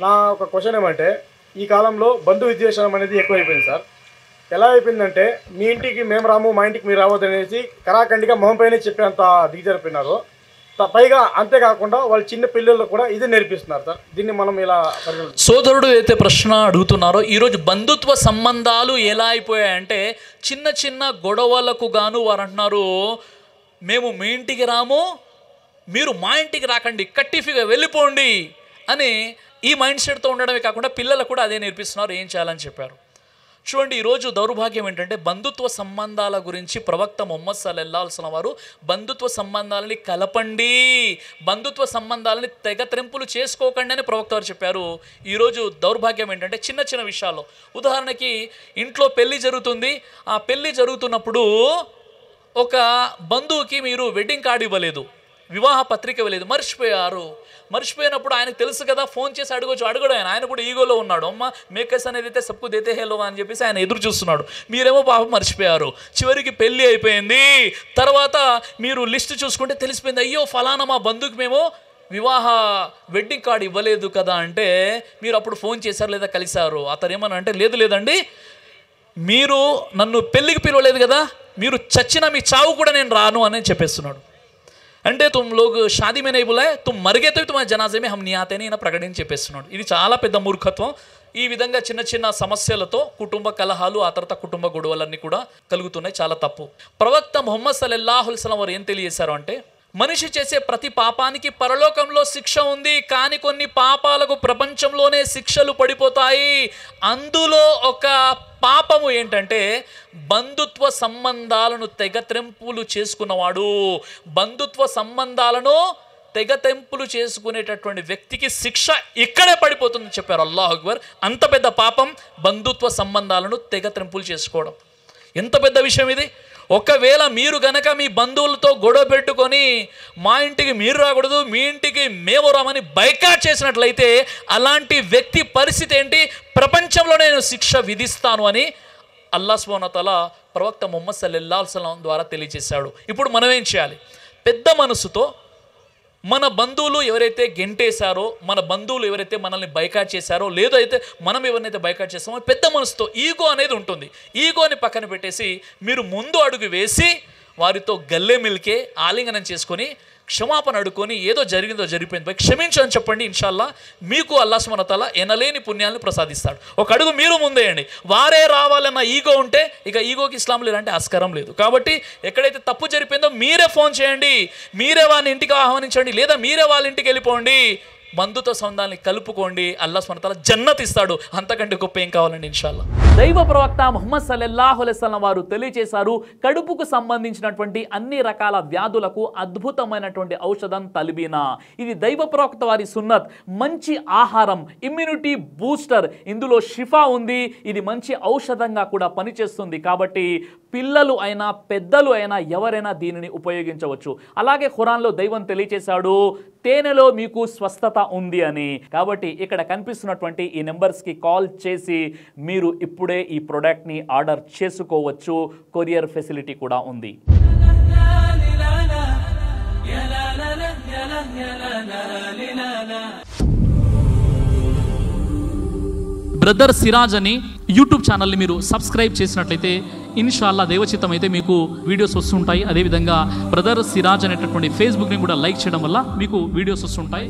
నా ఒక క్వశ్చన్ ఏమంటే ఈ కాలంలో బంధు విద్వేషం అనేది ఎక్కువైపోయింది సార్. ఎలా అయిపోయిందంటే మీ ఇంటికి మేము రాము, మా ఇంటికి మీరు రావద్దు అనేసి కరాఖండిగా మొహం పైన చెప్పేంత దిగజరిపోయినారు. పైగా అంతేకాకుండా వాళ్ళు చిన్న పిల్లలకు కూడా ఇది నేర్పిస్తున్నారు సార్. దీన్ని మనం ఇలా సోదరుడు అయితే ప్రశ్న అడుగుతున్నారో, ఈరోజు బంధుత్వ సంబంధాలు ఎలా అయిపోయాయంటే చిన్న చిన్న గొడవలకు గాను వారు అంటున్నారు, మేము మీ ఇంటికి రాము, మీరు మా ఇంటికి రాకండి, కట్టిఫీగా వెళ్ళిపోండి అని ఈ మైండ్ సెట్తో ఉండడమే కాకుండా పిల్లలకు కూడా అదే నేర్పిస్తున్నారు. ఏం చేయాలని చెప్పారు చూడండి. ఈరోజు దౌర్భాగ్యం ఏంటంటే బంధుత్వ సంబంధాల గురించి ప్రవక్త ముహమ్మద్ సల్లల్లాహు అలైహి వసల్లం వారు బంధుత్వ సంబంధాలని కలపండి, బంధుత్వ సంబంధాలని తెగత్రెంపులు చేసుకోకండి అని ప్రవక్త వారు చెప్పారు. ఈరోజు దౌర్భాగ్యం ఏంటంటే చిన్న చిన్న విషయాల్లో, ఉదాహరణకి ఇంట్లో పెళ్లి జరుగుతుంది, ఆ పెళ్లి జరుగుతున్నప్పుడు ఒక బంధువుకి మీరు వెడ్డింగ్ కార్డు ఇవ్వలేదు, వివాహ పత్రిక ఇవ్వలేదు, మర్చిపోయినప్పుడు ఆయనకు తెలుసు కదా, ఫోన్ చేసి అడగడు. ఆయన కూడా ఈగోలో ఉన్నాడు. అమ్మ మేకస్ అనేది అయితే సబ్కు దేతే హేలో అని చెప్పేసి ఆయన ఎదురు చూస్తున్నాడు. మీరేమో పాపం మర్చిపోయారు. చివరికి పెళ్ళి అయిపోయింది. తర్వాత మీరు లిస్ట్ చూసుకుంటే తెలిసిపోయింది, అయ్యో ఫలానా మా బంధువుకి మేము వివాహ వెడ్డింగ్ కార్డు ఇవ్వలేదు కదా అంటే, మీరు అప్పుడు ఫోన్ చేశారు లేదా కలిశారు. అతను ఏమన్నా అంటే, లేదండి, మీరు నన్ను పెళ్ళికి పిలవలేదు కదా, మీరు చచ్చిన మీ చావు కూడా నేను రాను అని చెప్పేస్తున్నాడు. అంటే తుమ్ లోగ్ షాదీ మే నహీ బులాయే, తుమ్ మర్ గయే తో తుమ్హారే జనాజే మే హమ్ నీ ఆతే అని ప్రకటించి చెప్పేస్తున్నాడు. ఇది చాలా పెద్ద మూర్ఖత్వం. ఈ విధంగా చిన్న చిన్న సమస్యలతో కుటుంబ కలహాలు, ఆ తర్వాత కుటుంబ గొడవలన్నీ కూడా కలుగుతున్నాయి. చాలా తప్పు. ప్రవక్త ముహమ్మద్ సల్లల్లాహు అలైహి వసల్లం వారు ఏం తెలియజేశారు అంటే, మనిషి చేసే ప్రతి పాపానికి పరలోకంలో శిక్ష ఉంది, కానీ కొన్ని పాపాలకు ప్రపంచంలోనే శిక్షలు పడిపోతాయి. అందులో ఒక పాపము ఏంటంటే బంధుత్వ సంబంధాలను తెగత్రెంపులు చేసుకున్నవాడు. బంధుత్వ సంబంధాలను తెగతెంపులు చేసుకునేటటువంటి వ్యక్తికి శిక్ష ఇక్కడే పడిపోతుందని చెప్పారు. అల్లాహు అక్బర్. అంత పెద్ద పాపం బంధుత్వ సంబంధాలను తెగతెంపులు చేసుకోవడం. ఎంత పెద్ద విషయం ఇది. ఒకవేళ మీరు గనక మీ బంధువులతో గొడవ పెట్టుకొని మా ఇంటికి మీరు రాకూడదు, మీ ఇంటికి మేము రామని బైకాట్ చేసినట్లయితే అలాంటి వ్యక్తి పరిస్థితి ఏంటి, ప్రపంచంలో నేను శిక్ష విధిస్తాను అని అల్లాహ్ సుబ్హానహు వ తఆలా ప్రవక్త ముహమ్మద్ సల్లల్లాహు అలైహి వసల్లం ద్వారా తెలియజేశాడు. ఇప్పుడు మనం ఏం చేయాలి? పెద్ద మనసుతో మన బంధువులు ఎవరైతే గెంటేశారో, మన బంధువులు ఎవరైతే మనల్ని బైకాట్ చేశారో, లేదైతే మనం ఎవరినైతే బైకాట్ చేస్తామో, పెద్ద మనసుతో, ఈగో అనేది ఉంటుంది, ఈగోని పక్కన పెట్టేసి మీరు ముందు అడుగు వేసి వారితో గల్లే మిల్కే ఆలింగనం చేసుకొని క్షమాపణ అడుకొని, ఏదో జరిగిందో జరిగిపోయింది క్షమించని చెప్పండి. ఇన్షాల్లా మీకు అల్లాహ్ సుబ్హానహు వ తఆలా ఎనలేని పుణ్యాలను ప్రసాదిస్తాడు. ఒక అడుగు మీరు ముందేయండి. వారే రావాలన్న ఈగో ఉంటే ఇక ఈగోకి ఇస్లాంలో ఇలాంటి ఆస్కారం లేదు. కాబట్టి ఎక్కడైతే తప్పు జరిపోయిందో మీరే ఫోన్ చేయండి, మీరే వారిని ఇంటికి ఆహ్వానించండి, లేదా మీరే వాళ్ళ ఇంటికి వెళ్ళిపోండి. బంధుత్వ సంబంధాన్ని కలుపుకోండి. అల్లాహ్ సుబ్హానహు వ తఆలా జన్నత్ ఇస్తాడు. అంతకంటే గొప్ప ఏం కావాలండి ఇన్షాల్లా. దైవ ప్రవక్త ముహమ్మద్ సల్లల్లాహు అలైహి వసల్లం వారు తెలియజేశారు, కడుపుకు సంబంధించినటువంటి అన్ని రకాల వ్యాధులకు అద్భుతమైనటువంటి ఔషధం తల్బీనా. ఇది దైవ ప్రవక్త వారి సున్నత్. మంచి ఆహారం, ఇమ్యూనిటీ బూస్టర్, ఇందులో షిఫా ఉంది. ఇది మంచి ఔషధంగా కూడా పనిచేస్తుంది. కాబట్టి పిల్లలు అయినా పెద్దలు అయినా ఎవరైనా దీనిని ఉపయోగించవచ్చు. అలాగే ఖురాన్లో దైవం తెలియజేశాడు, తేనెలో మీకు స్వస్థత ఉంది అని. కాబట్టి ఇక్కడ కనిపిస్తున్నటువంటి ఈ నెంబర్స్కి కాల్ చేసి మీరు ఇప్పుడే ఈ ప్రోడక్ట్ని ఆర్డర్ చేసుకోవచ్చు. కొరియర్ ఫెసిలిటీ కూడా ఉంది. బ్రదర్ సిరాజ్ అని యూట్యూబ్ ఛానల్ని మీరు సబ్స్క్రైబ్ చేసినట్లయితే ఇన్షాల్లా దైవచిత్తం అయితే మీకు వీడియోస్ వస్తుంటాయి. అదేవిధంగా బ్రదర్ సిరాజ్ అనేటటువంటి ఫేస్బుక్ని కూడా లైక్ చేయడం వల్ల మీకు వీడియోస్ వస్తుంటాయి.